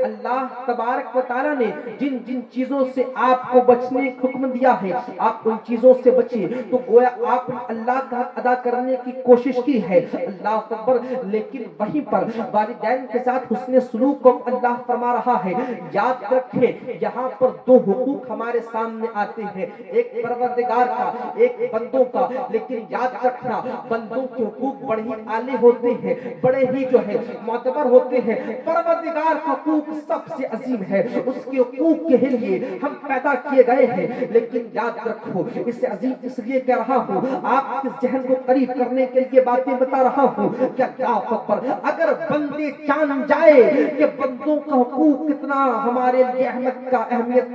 اللہ تبارک و تعالیٰ نے جن جن چیزوں سے آپ کو بچنے کا حکم دیا ہے آپ ان چیزوں سے بچیے. تو گویا آپ نے اللہ کا حق ادا کرنے کی کوشش کی ہے, اللہ اکبر. لیکن وہیں پر والدین کے ساتھ حسن سلوک کو اللہ فرما رہا ہے. یاد رکھیں یہاں پر دو حقوق ہمارے سامنے آتے ہیں, ایک پروردگار کا, ایک بندوں کا. لیکن یاد رکھنا بندوں کے حقوق بڑے ہی اعلی ہوتے ہیں, بڑے ہی جو ہے معتبر ہوتے ہیں. پروردگار کا حقوق سب سے عظیم ہے, اس کے حقوق کے لیے ہم پیدا کیے گئے ہیں. لیکن یاد رکھو اسے عظیم اس لیے کہہ رہا ہوں, آپ کے ذہن کو قریب کرنے کے لیے باتیں بتا رہا ہوں. کیا پر اگر بندے جان جائے کہ بندوں کا حقوق کتنا ہمارے لیے اہمیت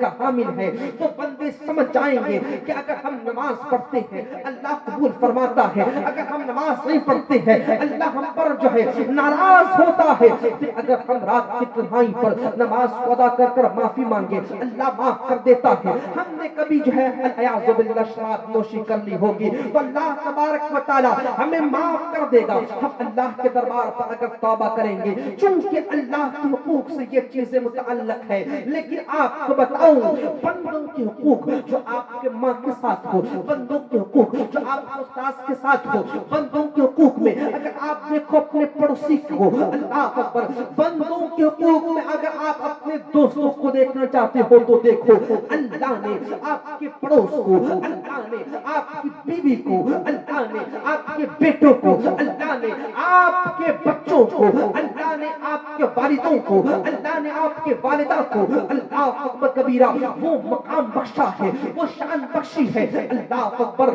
کا حامل ہے, تو بندے سمجھ جائیں گے کہ اگر ہم نماز پڑھتے ہیں اللہ قبول فرماتا ہے, اگر ہم نماز نہیں پڑھتے ہیں اللہ ہم پر جو ہے ناراض ہوتا ہے. پھر اگر ہم رات کی تنہائی پر نماز کو ادا کر کر معافی مانگے اللہ معاف کر دیتا ہے. ہم نے کبھی جو ہے الیاذ باللہ شراب نوشی کر لی ہوگی تو اللہ تبارک و تعالی ہمیں معاف کر دے گا. ہم اللہ کے دربار پر اگر توبہ کریں گے, چونکہ اللہ کے حقوق سے یہ چیزیں متعلق ہے. لیکن آپ کو بتاؤں بندوں کے حقوق جو آپ کے ماں کے ساتھ ہو, بندوں کے حقوق جو آپ کے استاد کے ساتھ ہو, بندوں کے حقوق میں اگر آپ دیکھو اپنے پڑوسی کو, اللہ اکبر, بندوں کے حقوق میں اگر آپ اپنے دوستوں کو دیکھنا چاہتے ہو تو دیکھو اللہ نے آپ کے پڑوس کو, اللہ نے آپ کی بیوی کو, اللہ نے آپ کے بیٹوں کو, اللہ نے آپ کے بچوں کو, اللہ نے آپ کے والدوں کو, اللہ نے آپ کے والدہ کو اللہ اکبر کبیرہ وہ مقام بخشا ہے, وہ شان بخشی ہے. اللہ اکبر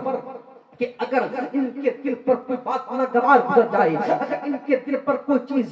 کہ اگر ان کے دل پر کوئی بات ناگوار گزر جائے, اگر ان کے دل پر کوئی چیز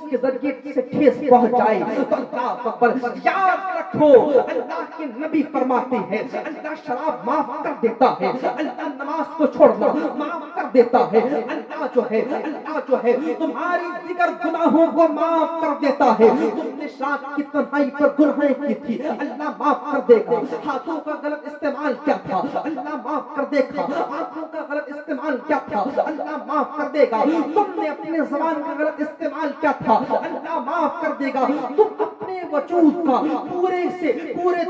کے ذریعے سے ٹھیس پہنچ جائے تو اللہ اکبر یاد رکھو اللہ کے نبی فرماتے ہیں اللہ شراب معاف کر دیتا ہے, اللہ نماز کو چھوڑنا معاف کر دیتا ہے, اللہ جو ہے تمہاری دیگر گناہوں کو معاف کر دیتا ہے. تم نے رات کی تنہائی پر گناہیں کی تھی اللہ معاف کر دے گا. ہاتھوں کا غلط استعمال کیا تھا اللہ معاف کر دے گا. آنکھوں کا غلط استعمال کیا تھا اللہ معاف کر دے گا. تم نے اپنے زبان کا غلط استعمال کیا تھا اللہ معاف کر دے گا. تم اپنے وجود کا پورے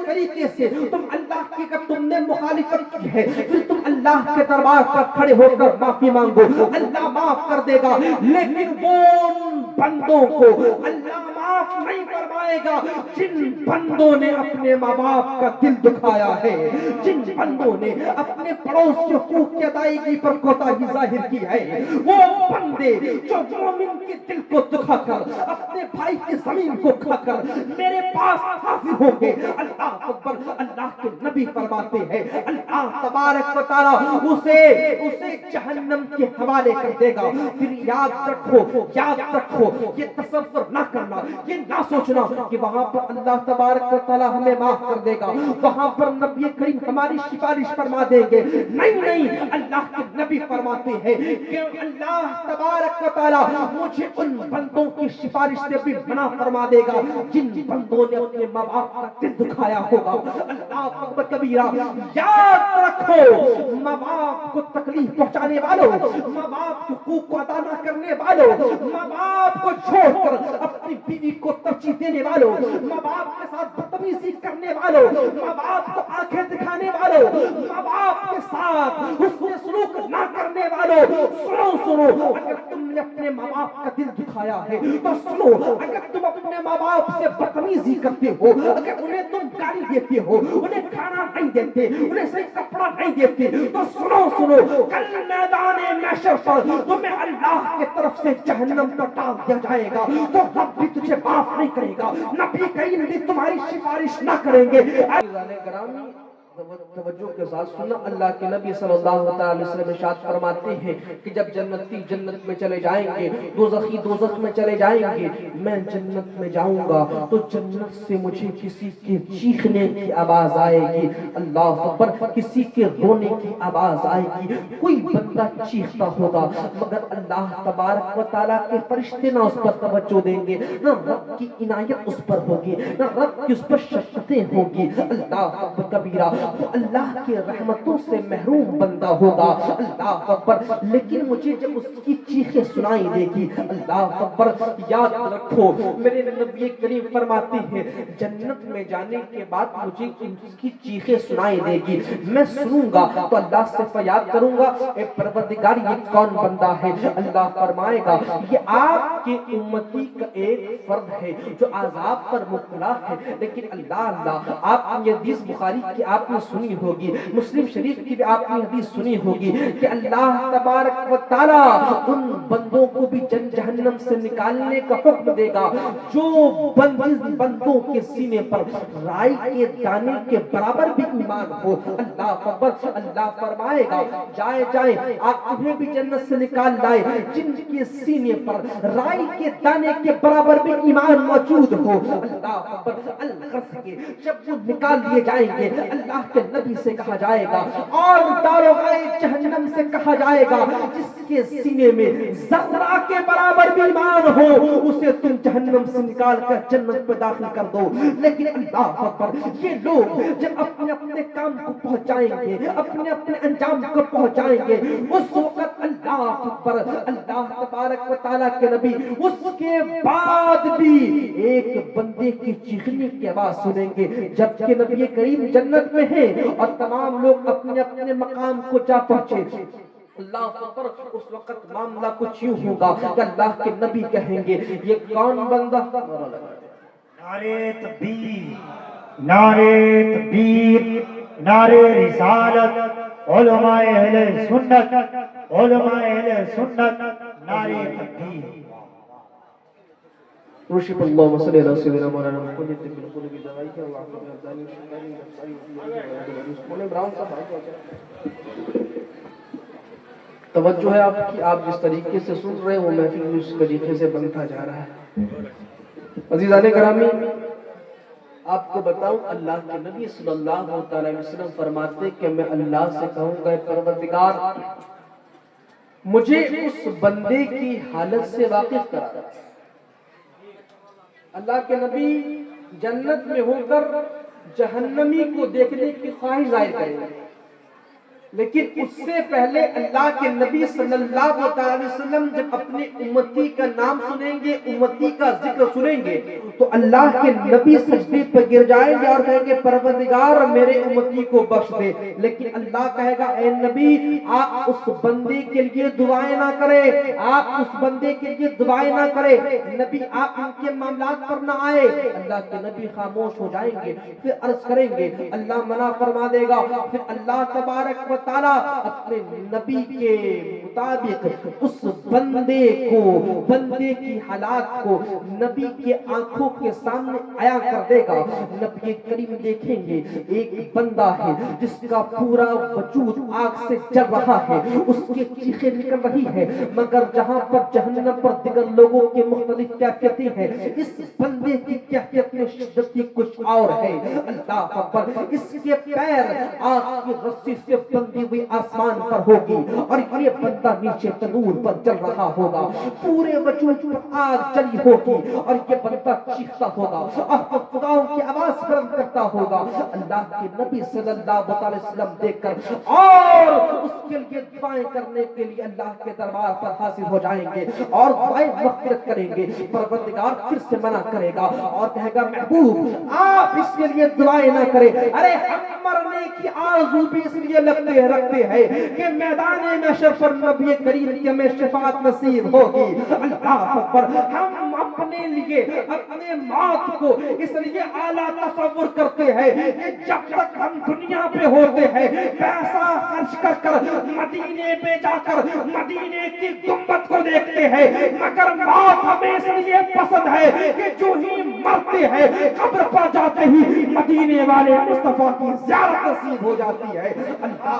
طریقے سے تم اللہ کی اگر تم نے مخالفت کی ہے پھر تم اللہ کے دربار پر کھڑے ہو کر معافی مانگو اللہ معاف کر دے گا. لیکن وہ بندوں کو اللہ معاف نہیں فرمائے گا جن بندوں نے اپنے ماں باپ کا دل دکھایا ہے, جن بندوں نے اپنے پڑوس کے حقوق کی ادائیگی پر کوتاہی ظاہر کی ہے. وہ بندے جو مومن کے دل کو دکھا کر اپنے بھائی کی زمین کو کھا کر میرے پاس حاضر ہوں گے, اللہ اکبر, اللہ کے نبی فرماتے ہیں اللہ تبارک و تعالی اسے جہنم کے حوالے کر دے گا. پھر یاد رکھو یہ تصور نہ کرنا, یہ نہ سوچنا کہ وہاں پر اللہ تبارک و تعالی ہمیں معاف کر دے گا, وہاں پر نبی کریم ہماری سفارش فرما دیں گے. نہیں, اللہ کے نبی فرماتے ہیں کہ اللہ تبارک و تعالی مجھے ان بندوں کی سفارش سے بھی منع فرما دے گا جن بندوں نے اپنے ماں باپ کا دل دکھایا ہوگا. اللہ اکبر کبیرہ. یاد رکھو ماں باپ کو تکلیف پہنچانے والوں, ماں باپ کے حقوق کو ادا نہ کرنے والوں, ماں باپ کو چھوڑ کر اپنی بیوی کو ترجیح دینے والوں, ماں باپ کے ساتھ بدتمیزی کرنے والوں, ماں باپ کو آنکھیں دکھانے والوں, ماں باپ کے ساتھ حسن سلوک نہ کرنے والوں, سنو اگر تم نے اپنے ماں باپ کا دل دکھایا ہے تو سنو, اگر تم اپنے ماں باپ سے بدتمیزی کرتے ہو, اگر انہیں تم گالی دیتے ہو, انہیں کھانا نہیں دیتے, انہیں صحیح کپڑا نہیں دیتے, تو سنو کل میدان محشر پر تمہیں اللہ کی طرف سے جہنم پر ڈال دیا جائے گا تو رب بھی تجھے معاف نہیں کرے گا, نبی کریم بھی تمہاری سفارش نہ کریں گے. توجہ کے ساتھ سننا, اللہ کے نبی صلی اللہ علیہ وسلم ارشاد فرماتے ہیں کہ جب جنتی جنت میں چلے جائیں گے, دوزخی دوزخ میں چلے جائیں گے, میں جنت میں جاؤں گا تو جنت سے مجھے کسی کے چیخنے کی آواز آئے گی, اللہ اکبر, کسی کے رونے کی آواز آئے گی. کوئی بندہ چیختا ہوگا مگر اللہ تبارک و تعالیٰ کے فرشتے نہ اس پر توجہ دیں گے, نہ رب کی عنایت اس پر ہوگی, نہ رب کی اس پر شفقتیں ہوگی. اللہ اکبر کبیرہ. تو اللہ کی رحمتوں سے محروم بندہ ہوگا. اللہ اکبر. لیکن مجھے جب اس کی چیخیں سنائی دے گی, اللہ اکبر, یاد رکھو میرے نبی کریم فرماتے ہیں جنت میں جانے کے بعد مجھے اس کی چیخیں سنائی دے گی, میں سنوں گا تو اللہ سے فریاد کروں گا, اے پروردگار یہ کون بندہ ہے؟ اللہ فرمائے گا یہ آپ کی امتی کا ایک فرد ہے جو عذاب پر مبتلا ہے, لیکن اللہ آپ نے یہ حدیث بخاری کی آپ نے سنی ہوگی, مسلم شریف کی بھی آپ نے حدیث سنی ہوگی کہ اللہ تبارک و تعالی ان بندوں کو بھی جہنم سے نکالنے کا حکم دے گا جو بندوں کے سینے پر رائی کے دانے کے برابر بھی ایمان ہو. اللہ اکبر. اللہ فرمائے گا جائے آپ انہیں بھی جنت سے نکال لائے جن کے سینے پر رائی کے دانے کے برابر بھی ایمان موجود ہو. اللہ اکبر. الغرض کے جب وہ نکال لیے جائیں گے اللہ کے نبی سے کہا جائے گا اور داروغائے جہنم سے کہا جائے گا جس کے سینے میں ذرہ کے برابر بھی ایمان ہو اسے تم جہنم سے نکال کر جنت میں داخل کر دو. لیکن اللہ اکبر یہ لوگ جب اپنے اپنے کام کو پہنچائیں گے, اپنے اپنے انجام کو پہنچائیں گے, اس وقت اللہ اکبر اللہ تبارک و تعالیٰ کے نبی اس کے بعد بھی ایک بندے کی چیخنے کی آواز سنیں گے جبکہ نبی کریم جنت میں ہیں اور تمام لوگ اپنے اپنے مقام کو جا پہنچے. اللہ اکبر. اس وقت معاملہ کچھ یوں ہوگا کہ اللہ کے نبی کہیں گے یہ کون بندہ؟ نعرے تکبیر, نعرے تکبیر, نعرے رسالت, علماء اہل سنت, علماء اہل سنت, نعرے تکبیر. رشید اللہ صلی اللہ علیہ وسلم مولانا محمد بالکل بھی دوائی ہے اللہ کو افغانی شکایت براؤن صاحب توجہ ہے آپ کی, آپ جس طریقے سے سن رہے ہیں وہ محفل اس طریقے سے بنتا جا رہا ہے. عزیزان گرامی آپ کو بتاؤں اللہ کے نبی صلی اللہ علیہ وسلم فرماتے کہ میں اللہ سے کہوں گا پروردگار مجھے اس بندے کی حالت سے واقف کرا. اللہ کے نبی جنت میں ہو کر جہنمی کو دیکھنے کی خواہش ظاہر کریں گے, لیکن اس سے پہلے اللہ کے نبی صلی اللہ علیہ وسلم جب اپنے امتی کا نام سنیں گے, امتی کا ذکر سنیں گے تو اللہ کے نبی سجدے پر گر جائیں گے اور کہیں گے پروردگار میرے امتی کو بخش دے. لیکن اللہ کہے گا اے نبی آپ اس بندے کے لیے دعائیں نہ کریں, آپ اس بندے کے لیے دعائیں نہ کریں, نبی آپ ان کے معاملات پر نہ آئے. اللہ کے نبی خاموش ہو جائیں گے, پھر عرض کریں گے اللہ منع فرما دے گا. پھر اللہ تبارک و تعالیٰ اپنے نبی کے مطابق اس بندے کو, بندے کی حالات کو نبی کے آنکھوں کے سامنے آیا کر دے گا. نبی کریم دیکھیں گے ایک بندہ ہے جس کا پورا وجود آگ سے جل رہا ہے, اس کی چیخیں نکل رہی ہے, مگر جہاں پر جہنم پر دیگر لوگوں کے مختلف کیفیتیں ہیں اس بندے کی کیفیت میں شدت کی کچھ اور ہے. اللہ اکبر. اس کے پیر آگ کی رسی سے بندی ہوئی آسمان پر ہوگی اور یہ بندہ نیچے تنور پر جل رہا ہوگا, پورے وجود پر آگ جلی ہوگی اور یہ بندہ چیختا ہوگا اور خداؤں کی آواز بلند کرتا ہوگا. اللہ کے نبی صلی اللہ علیہ وسلم دیکھ کر اور اس کے لیے دعائیں کرنے کے لیے اللہ کے دربار پر حاضر ہو جائیں گے اور دعائیں مغفرت کریں گے. پروردگار پھر سے منع کرے گا اور کہے گا محبوب آپ اس کے لیے دعائیں نہ کریں, ارے ہم مرنے کی آرزو بھی اس لیے رکھتے ہیں کہ میدان محشر پر نبی کریم کی ہمیں شفاعت نصیب ہوگی. اللہ اکبر. ہم اپنے لیے اپنے موت کو اس لیے اعلیٰ تصور کرتے ہیں کہ جب تک ہم دنیا پہ ہوتے ہیں پیسہ خرچ کر کر مدینے پہ جا کر مدینے کی گنبد کو دیکھتے ہیں, مگر موت ہمیں اس لیے پسند ہے کہ جو ہی مرتے ہیں قبر پر جاتے ہی مدینے والے مصطفیٰ کی زیارت نصیب ہو جاتی ہے. اللہ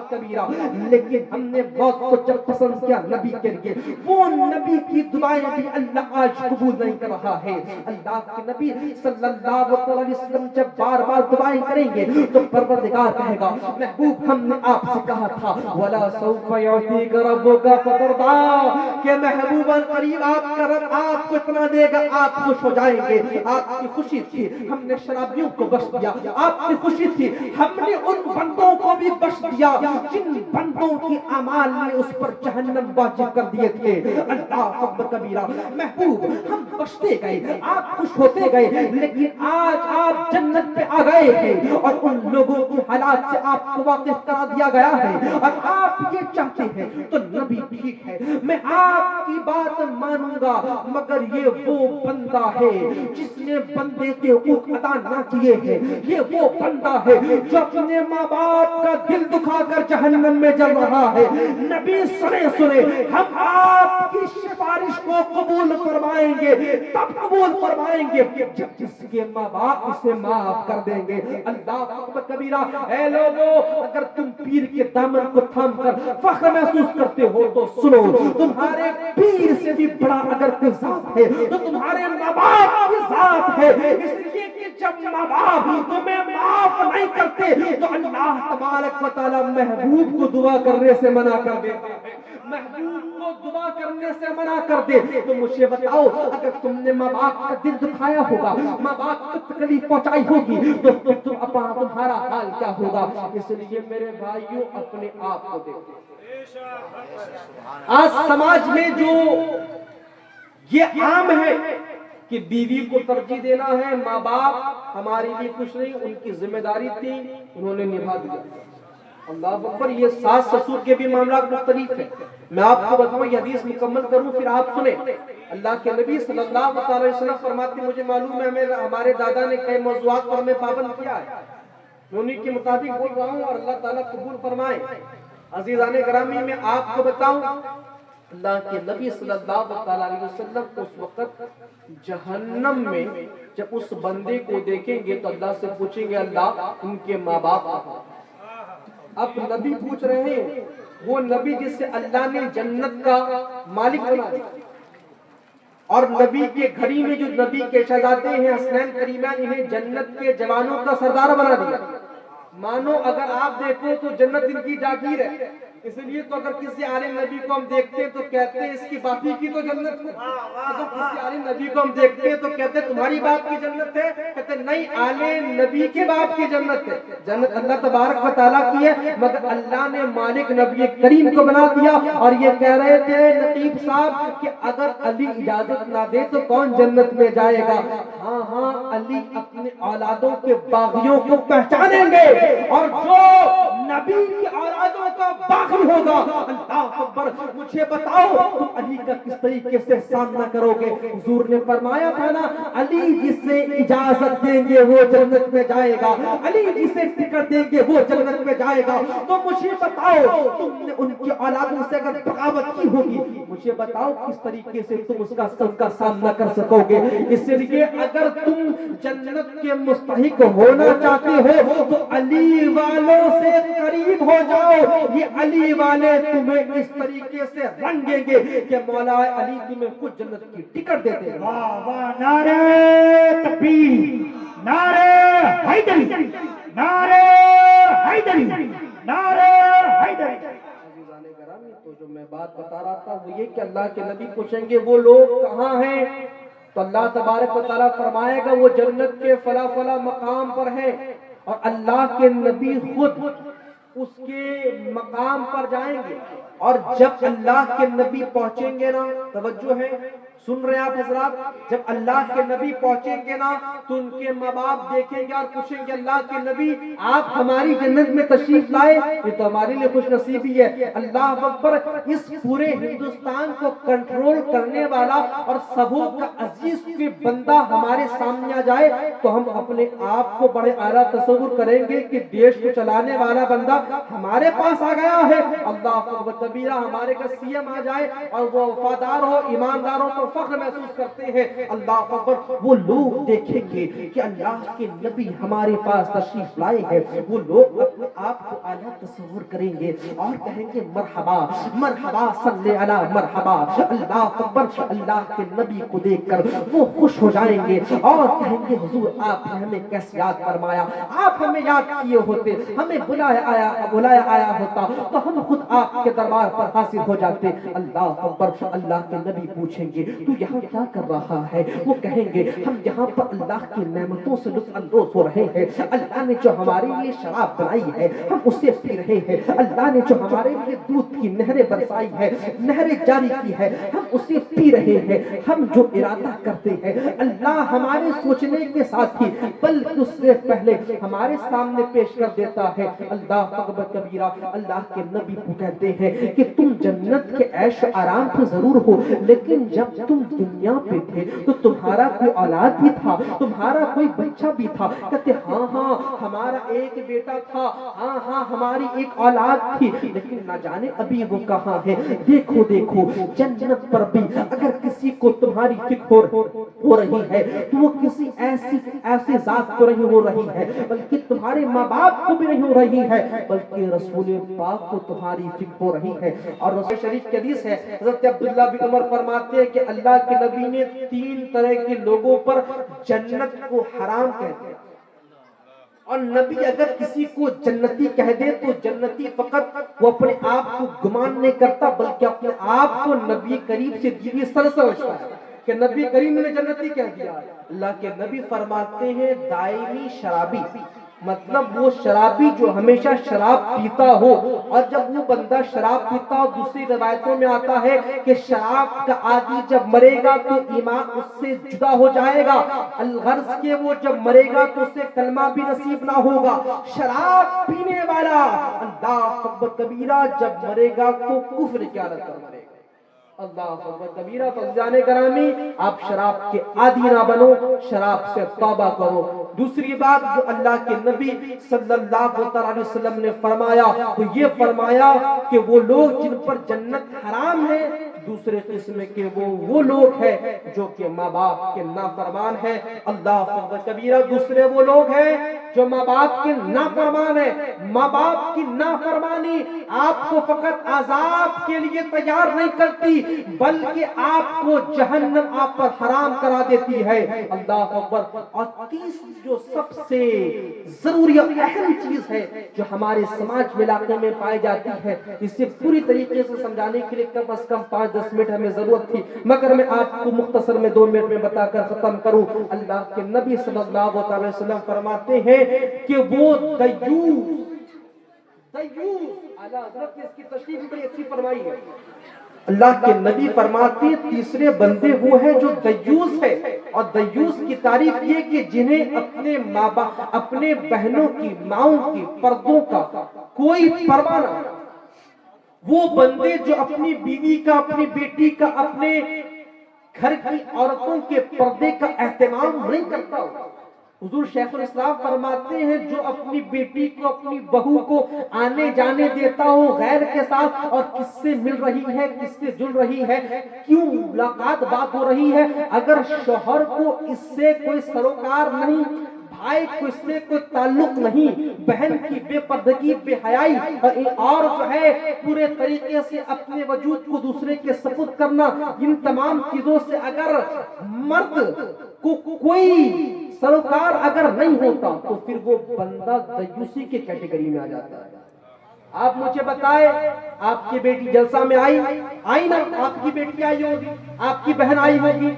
کبیرہ. لیکن ہم نے موت کو جب پسند کیا نبی کے لیے, وہ نبی کی دعائیں بھی اللہ آج قبول نہیں کر رہا ہے. اللہ کے نبی صلی اللہ علیہ وسلم جب بار بار دعائیں کریں گے تو پروردگار کہے گا محبوب ہم نے آپ سے کہا تھا وَلَا سَوْفَ يُعْطِيكَ رَبُّكَ فَتَرْضَىٰ کہ محبوباً قریب آپ کا رب آپ کو اتنا دے گا آپ خوش ہو جائیں گے. آپ کی خوشی تھی ہم نے شرابیوں کو بخش دیا، آپ کی خوشی تھی ہم نے ان بندوں کو بھی بخش دیا جن بندوں کی اعمال نے اس پر جہنم واجب کر دیے تھے۔ اللہ اکبر کبیرہ۔ محبوب ہم بخشتے گئے، آپ خوش ہوتے گئے، لیکن آج آپ جنت پہ آ گئے ہیں اور ان لوگوں کی حالات سے آپ کو واقف کرا دیا گیا ہے اور آپ یہ چاہتے ہیں تو نبی ٹھیک ہے میں آپ کی بات مانوں گا، مگر یہ وہ بندہ ہے جس نے بندے کے حقوق ادا نہ کیے ہیں، یہ وہ بندہ ہے جو اپنے ماں باپ کا دل دکھا کر جہنم میں جل رہا ہے۔ نبی سنے ہم آپ کی سفارش کو قبول فرمائیں گے، تب قبول فرمائیں گے جب جس کے ماں باپ اسے معاف کر دیں گے۔ اللہ اکبر کبیرہ۔ اے لوگو اگر تم پیر کے دامن کو تھام کر فخر محسوس کرتے ہو تو سنو، تمہارے پیر سے بھی بڑا اگر کوئی ذات ہے تو تمہارے ماں باپ کی ذات ہے، اس لیے کہ جب ماں باپ تمہیں معاف نہیں کرتے تو اللہ تبارک و تعالی محبوب کو دعا کرنے سے منع کر دیتا ہے، محبوب کو دعا کرنے سے منع کر دے۔ تو مجھے بتاؤ اگر تم نے ماں باپ کا دل دکھایا ہوگا، ماں باپ کو تکلیف پہنچائی ہوگی تو تمہارا حال کیا ہوگا؟ اس لیے میرے بھائیوں اپنے آپ کو دیکھو۔ آج سماج میں جو یہ عام ہے کہ بیوی کو ترجیح دینا ہے، ماں باپ ہمارے لیے کچھ نہیں، ان کی ذمہ داری تھی انہوں نے نبھا دیا۔ اللہ اکبر۔ یہ ساس سسر کے بھی معاملات مختلف ہیں، میں آپ کو بتاؤں یہ حدیث مکمل کروں پھر آپ سنیں۔ اللہ کے نبی صلی اللہ علیہ وسلم فرماتے ہیں، مجھے معلوم ہے ہمارے دادا نے کئی موضوعات پر ہمیں پابند کیا ہے، انہی کے مطابق بول رہا ہوں اور اللہ تعالیٰ قبول فرمائے۔ عزیزان گرامی میں آپ کو بتاؤں اللہ کے نبی صلی اللہ علیہ وسلم اس وقت جہنم میں جب اس بندے کو دیکھیں گے تو اللہ سے پوچھیں گے اللہ ان کے ماں باپ کہاں؟ اب نبی پوچھ رہے ہیں، وہ نبی جس سے اللہ نے جنت کا مالک بنا دیا، اور نبی کے گھڑی میں جو نبی کے شہزادے ہیں حسنین کریمین، انہیں جنت کے جوانوں کا سردار بنا دیا۔ مانو اگر آپ دیکھو تو جنت ان کی جاگیر ہے، اس لیے تو اگر کسی عالم نبی کو ہم دیکھتے ہیں تو کہتے ہیں اس کی باپی کی تو جنت ہے، اگر کسی عالم نبی کو ہم دیکھتے ہیں تو کہتے ہیں تمہاری باپ کی جنت ہے، کہتے ہیں نہیں عالم نبی کے باپ کی جنت ہے۔ جنت اللہ تبارک و تعالیٰ کی ہے، مگر اللہ نے مالک نبی کریم کو بنا دیا۔ اور یہ کہہ رہے تھے نقیب صاحب کہ اگر علی اجازت نہ دے تو کون جنت میں جائے گا؟ ہاں ہاں علی اپنے اولادوں کے باغیوں کو پہچانیں گے، اور جو نبی کی اولادوں کا باغی ہوگا اللہ اکبر۔ مجھے بتاؤ تم علی کا کس طریقے سے سامنا کرو گے؟ حضور نے فرمایا تھا نا علی جسے اجازت دیں گے وہ جنت میں جائے گا، علی جسے ٹکٹ دیں گے وہ جنت میں جائے گا۔ تو مجھے بتاؤ تم نے ان کی اولادوں سے اگر بغاوت کی ہوگی، مجھے بتاؤ کس طریقے سے تم اس کا سامنا کر سکو گے؟ اس لیے اگر تم جنت کے مستحق ہونا چاہتے ہو تو علی والوں سے قریب ہو جاؤ، یہ علی والے تمہیں اس طریقے سے رنگیں گے کہ مولا علی تمہیں خود جنت کی ٹکٹ دیتے ہیں۔ واہ واہ، نعرہ تکبیر، نعرہ حیدری، نعرہ حیدری، نعرہ حیدری۔ عزیزان گرامی تو جو میں بات بتا رہا تھا وہ یہ کہ اللہ کے نبی پوچھیں گے وہ لوگ کہاں ہیں؟ تو اللہ تبارک و تعالیٰ فرمائے گا وہ جنت کے فلاں فلاں مقام پر ہیں، اور اللہ کے نبی خود اس کے مقام پر جائیں گے، اور جب اللہ کے نبی پہنچیں گے نا، توجہ ہے سن رہے ہیں آپ حضرات، جب اللہ کے نبی پہنچیں گے نا تو ان کے ماں باپ دیکھیں گے اور پوچھیں گے اللہ کے نبی آپ ہماری جنت میں تشریف لائے، یہ تو ہمارے لیے خوش نصیبی ہے۔ اللہ اکبر۔ اس پورے ہندوستان کو کنٹرول کرنے والا اور سبوں کا عزیز کے بندہ ہمارے سامنے آ جائے تو ہم اپنے آپ کو بڑے اعلیٰ تصور کریں گے کہ دیش کو چلانے والا بندہ ہمارے پاس آ گیا ہے۔ اللہ اکبر کبیرہ۔ ہمارے کا سی ایم آ جائے اور وہ وفادار ہو، ایماندار ہو تو فخر محسوس کرتے ہیں۔ اللہ اکبر۔ وہ لوگ دیکھیں گے کہ اللہ کے نبی ہمارے پاس تشریف لائے ہیں، وہ لوگ اپنے آپ کو اعلیٰ تصور کریں گے اور کہیں گے مرحبا مرحبا صلی علی مرحبا۔ اللہ اکبر۔ اللہ کے نبی کو دیکھ کر وہ خوش ہو جائیں گے اور کہیں گے حضور آپ نے ہمیں کیسے یاد فرمایا، آپ ہمیں یاد کیے ہوتے، ہمیں بلایا آیا ہوتا تو ہم خود آپ کے دربار پر حاضر ہو جاتے۔ اللہ اکبر۔ اللہ کے نبی پوچھیں گے تو یہاں کیا کر رہا ہے؟ وہ کہیں گے ہم یہاں پر اللہ کی نعمتوں سے لطف اندوز ہو رہے ہیں، اللہ نے جو ہمارے لیے شراب بنائی ہے ہم اسے پی رہے ہیں، اللہ نے جو ہمارے لیے دودھ کی نہریں برسائی ہے، نہریں جاری کی ہے، ہم اسے پی رہے ہیں۔ ہم جو ارادہ کرتے ہیں اللہ ہمارے سوچنے کے ساتھ ہی بلکہ اس سے پہلے ہمارے سامنے پیش کر دیتا ہے۔ اللہ اکبر کبیرہ۔ اللہ کے نبی کو کہتے ہیں کہ تم جنت کے عیش و آرام پہ ضرور ہو، لیکن جب تم دنیا پہ تھے تو تمہارا کوئی اولاد بھی تھا، تمہارا کوئی بچہ بھی تھا؟ کہتے ہاں ہاں ہمارا ایک بیٹا تھا، ہاں ہاں ہماری ایک اولاد تھی، لیکن نہ جانے ابھی وہ کہاں ہے۔ دیکھو دیکھو جنت پر بھی اگر کسی کو تمہاری فکر ہو رہی ہے تو وہ کسی ایسی ذات کو نہیں ہو رہی ہے، بلکہ تمہارے ماں باپ کو بھی نہیں ہو رہی ہے، بلکہ رسول پاک کو تمہاری فکر ہو رہی ہے۔ اور رسول شریف کی حدیث ہے، حضرت عبداللہ بن عمر فرماتے ہیں کہ اللہ کے نبی نے 3 طرح کے لوگوں پر جنت کو حرام کہہ دیا، اور نبی اگر کسی کو جنتی کہہ دے تو جنتی فقط وہ اپنے آپ کو گمان نہیں کرتا، بلکہ اپنے آپ کو نبی کریم سے دی سمجھتا ہے کہ نبی کریم نے جنتی کہہ دیا۔ اللہ کے نبی فرماتے ہیں دائمی شرابی، مطلب وہ شرابی جو ہمیشہ شراب پیتا ہو، اور جب وہ بندہ شراب پیتا ہو، دوسری روایتوں میں آتا ہے کہ شراب کا عادی جب مرے گا تو ایمان اس سے جدا ہو جائے گا، الغرض کہ وہ جب مرے گا تو اسے کلمہ بھی نصیب نہ ہوگا۔ شراب پینے والا اللہ اکبر کبیرہ جب مرے گا تو کفر کی حالت میں مرے گا۔ اللہ اکبر کبیرہ۔ تو عزیزان گرامی، آپ شراب کے عادی نہ بنو، شراب سے توبہ کرو۔ دوسری بات جو اللہ کے نبی صلی اللہ علیہ وسلم نے فرمایا تو یہ فرمایا کہ وہ لوگ جن پر جنت حرام ہے، دوسرے قسم کے وہ لوگ ہیں جو کہ ماں باپ کے نافرمان ہیں۔ اللہ اکبر کبیرہ۔ دوسرے وہ لوگ ہیں جو ماں باپ کے نافرمان ہیں۔ ماں باپ کی نافرمانی آپ کو فقط عذاب کے لیے تیار نہیں کرتی، بلکہ آپ کو جہنم آپ پر حرام کرا دیتی ہے۔ اللہ اکبر۔ اور تیسری جو سب سے ضروری اور اہم چیز ہے جو ہمارے سماج میں علاقے میں پائی جاتی ہے، اسے پوری طریقے سے سمجھانے کے لیے کم از کم 5-10 منٹ ہمیں ضرورت تھی، مگر میں آپ کو مختصر میں 2 منٹ میں بتا کر ختم کروں۔ اللہ کے نبی صلی اللہ علیہ وسلم فرماتے ہیں کہ وہ دیوس، اعلیٰ حضرت نے اس کی تشریح بڑی اچھی فرمائی ہے۔ اللہ کے نبی فرماتے ہیں تیسرے بندے وہ ہیں جو دیوس ہے، اور دیوس کی تعریف یہ کہ جنہیں اپنے ماں باپ، اپنے بہنوں کی، ماؤں کی پردوں کا کوئی پرواہ نہ، وہ بندے جو اپنی بیوی کا، اپنی بیٹی کا، اپنے گھر کی عورتوں کے پردے کا اہتمام نہیں کرتا ہو۔ حضور شیخ الاسلام فرماتے ہیں جو اپنی بیٹی کو، اپنی بہو کو آنے جانے دیتا ہو غیر کے ساتھ، اور کس سے مل رہی ہے، کس سے جل رہی ہے، کیوں ملاقات بات ہو رہی ہے، اگر شوہر کو اس سے کوئی سروکار نہیں، بھائی کو اس سے کوئی تعلق نہیں، بہن کی بے پردگی، بے حیائی اور جو ہے پورے طریقے سے اپنے وجود کو دوسرے کے سپرد کرنا، ان تمام چیزوں سے اگر مرد کو کوئی سروکار اگر نہیں ہوتا تو پھر وہ بندہ دیوسی کے کیٹیگری میں آ جاتا ہے۔ آپ مجھے بتائیں، آپ کی بیٹی جلسہ میں آئی نا، آپ کی بیٹی آئی ہوگی، آپ کی بہن آئی ہوگی،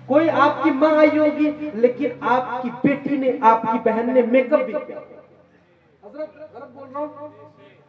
کوئی آپ کی ماں آئی ہوگی، لیکن آپ کی بیٹی نے، آپ کی بہن نے میک اپ بھی کیا۔ حضرت غلط بول رہا ہوں؟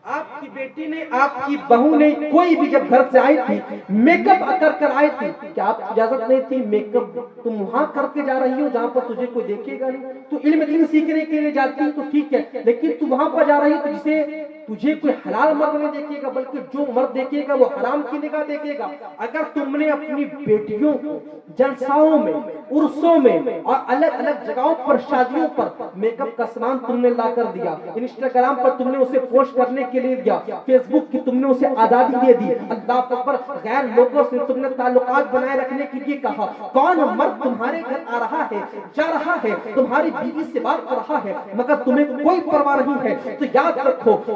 آپ کی بیٹی نے، آپ کی بہو نے، کوئی بھی جب گھر سے آئی تھی میک اپ کر آئی تھی، کیا آپ کی اجازت نہیں تھی میک اپ تم وہاں کر کے جا رہی ہو جہاں پر تجھے کوئی دیکھے گا نہیں؟ تو علم دین سیکھنے کے لیے جاتی تو ٹھیک ہے، لیکن تو وہاں پر جا رہی تو جسے تجھے کوئی حلال مرد نہیں دیکھے گا، بلکہ جو مرد دیکھے گا وہ حرام کی نگاہ دیکھے گا۔ اگر تم نے اپنی بیٹیوں کو جلساؤں میں، عرسوں میں اور الگ الگ جگہوں پر، شادیوں پر میک اپ کا سامان تم نے لا کر دیا، انسٹاگرام پر تم نے اسے پوسٹ کرنے کے لیے دیا، فیس بک کی تم نے اسے آزادی دے دی، اللہ اکبر، غیر لوگوں سے تم نے تعلقات بنائے رکھنے کے لیے کہا، کون مرد تمہارے گھر آ رہا ہے، جا رہا ہے، تمہاری بیوی سے بات کر رہا ہے، مگر تمہیں کوئی پرواہ نہیں ہے، تو یاد رکھو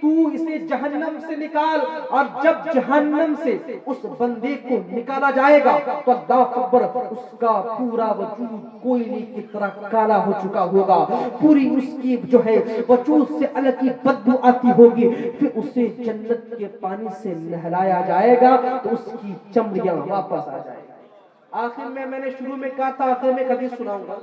تو اسے جہنم سے نکال. اور جب جہنم سے اس بندے کو نکالا جائے گا تو اللہ اکبر اس کا پورا وجود کوئلے کی طرح کالا ہو چکا ہوگا, پوری اس کی جو ہے وجود سے الگ ہی بدبو آتی ہوگی. پھر اسے جنت کے پانی سے نہلایا جائے گا تو اس کی چمڑیاں واپس آ جائیں گی. آخر میں نے شروع میں کہا تھا, آخر میں حدیث سناؤں گا.